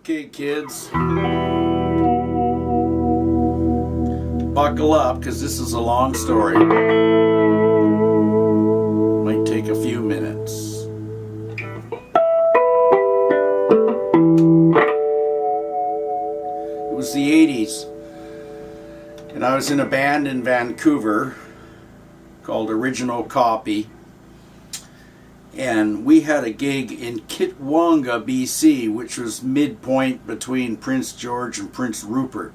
Okay, kids, buckle up because this is a long story. Might take a few minutes. It was the 80s, and I was in a band in Vancouver called Original Copy. And we had a gig in Kitwanga, BC, which was midpoint between Prince George and Prince Rupert.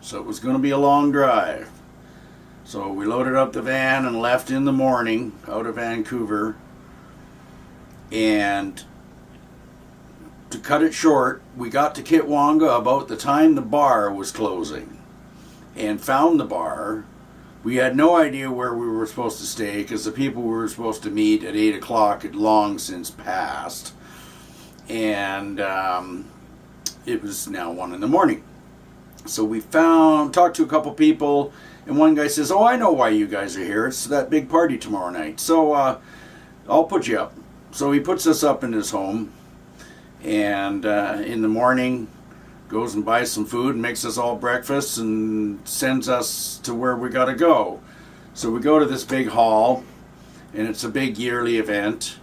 So it was going to be a long drive. So we loaded up the van and left in the morning out of Vancouver. And to cut it short, we got to Kitwanga about the time the bar was closing and found the bar. We had no idea where we were supposed to stay because the people we were supposed to meet at 8 o'clock had long since passed. And it was now 1 in the morning. So we talked to a couple people, and one guy says, "Oh, I know why you guys are here. It's that big party tomorrow night. So I'll put you up." So he puts us up in his home, and in the morning goes and buys some food and makes us all breakfast and sends us to where we got to go. So we go to this big hall, and it's a big yearly event,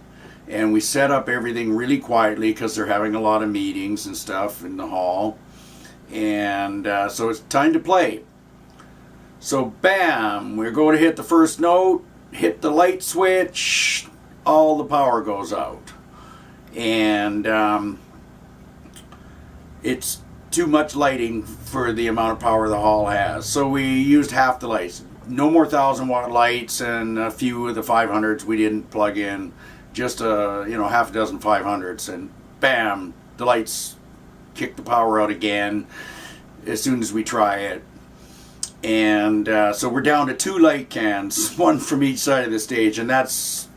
and we set up everything really quietly because they're having a lot of meetings and stuff in the hall. And so it's time to play. So bam, we're going to hit the first note, hit the light switch, all the power goes out. And it's too much lighting for the amount of power the hall has. So we used half the lights. No more 1,000-watt lights, and a few of the 500s we didn't plug in. Just half a dozen 500s, and bam, the lights kick the power out again as soon as we try it. And so we're down to 2 light cans, one from each side of the stage, and that's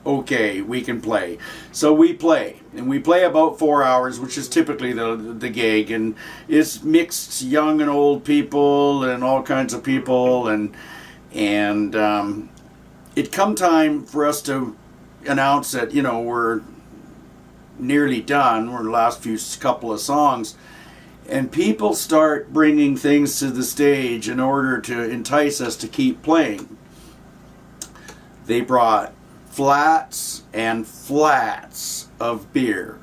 okay, we can play. So we play, and we play about 4 hours, which is typically the gig, and it's mixed young and old people and all kinds of people, and it come time for us to announce that we're nearly done. We're in the last couple of songs, and people start bringing things to the stage in order to entice us to keep playing. They brought flats and flats of beer.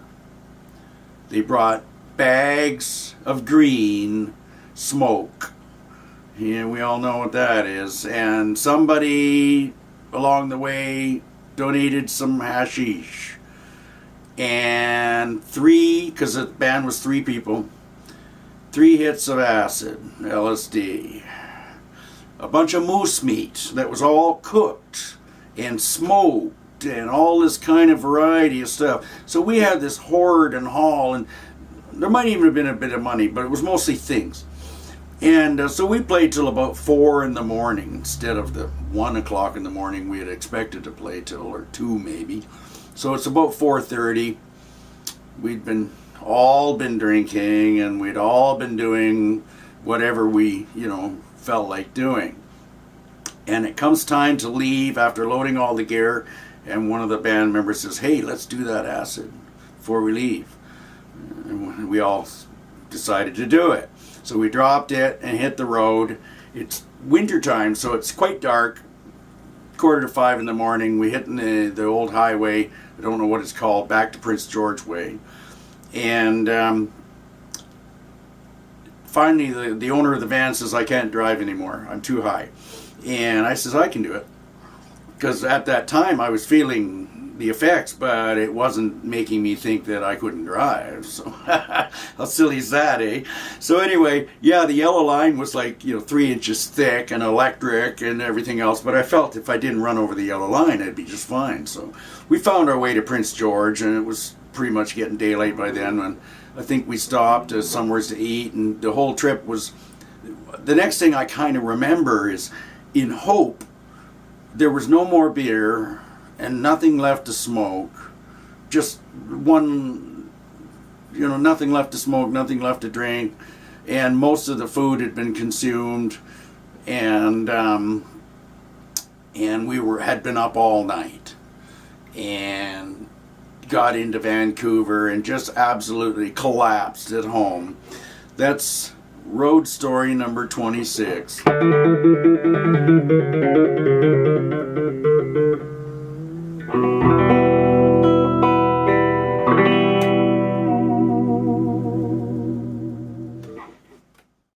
They brought bags of green smoke. Yeah, we all know what that is. And somebody along the way donated some hashish. And because the band was 3 people, 3 hits of acid, LSD. A bunch of moose meat that was all cooked and smoked and all this kind of variety of stuff. So we had this hoard and haul, and there might even have been a bit of money, but it was mostly things. And so we played till about 4 in the morning instead of the 1 o'clock in the morning we had expected to play till, or 2 maybe. So it's about 4:30. We'd all been drinking, and we'd all been doing whatever we felt like doing. And it comes time to leave after loading all the gear, and one of the band members says, "Hey, let's do that acid before we leave." And we all decided to do it. So we dropped it and hit the road. It's winter time, so it's quite dark. 4:45 in the morning, we hit the old highway, I don't know what it's called, back to Prince George Way. And finally the owner of the van says, "I can't drive anymore, I'm too high." And I says, "I can do it." Because at that time I was feeling the effects, but it wasn't making me think that I couldn't drive. So how silly is that, eh? So anyway, yeah, the yellow line was like 3 inches thick and electric and everything else, but I felt if I didn't run over the yellow line I'd be just fine. So we found our way to Prince George, and it was pretty much getting daylight by then, when I think we stopped somewhere to eat, and the whole trip was... The next thing I kind of remember is, in Hope, there was no more beer and nothing left to smoke. Just nothing left to smoke, nothing left to drink, and most of the food had been consumed, and we had been up all night. And got into Vancouver and just absolutely collapsed at home. That's road story number 26.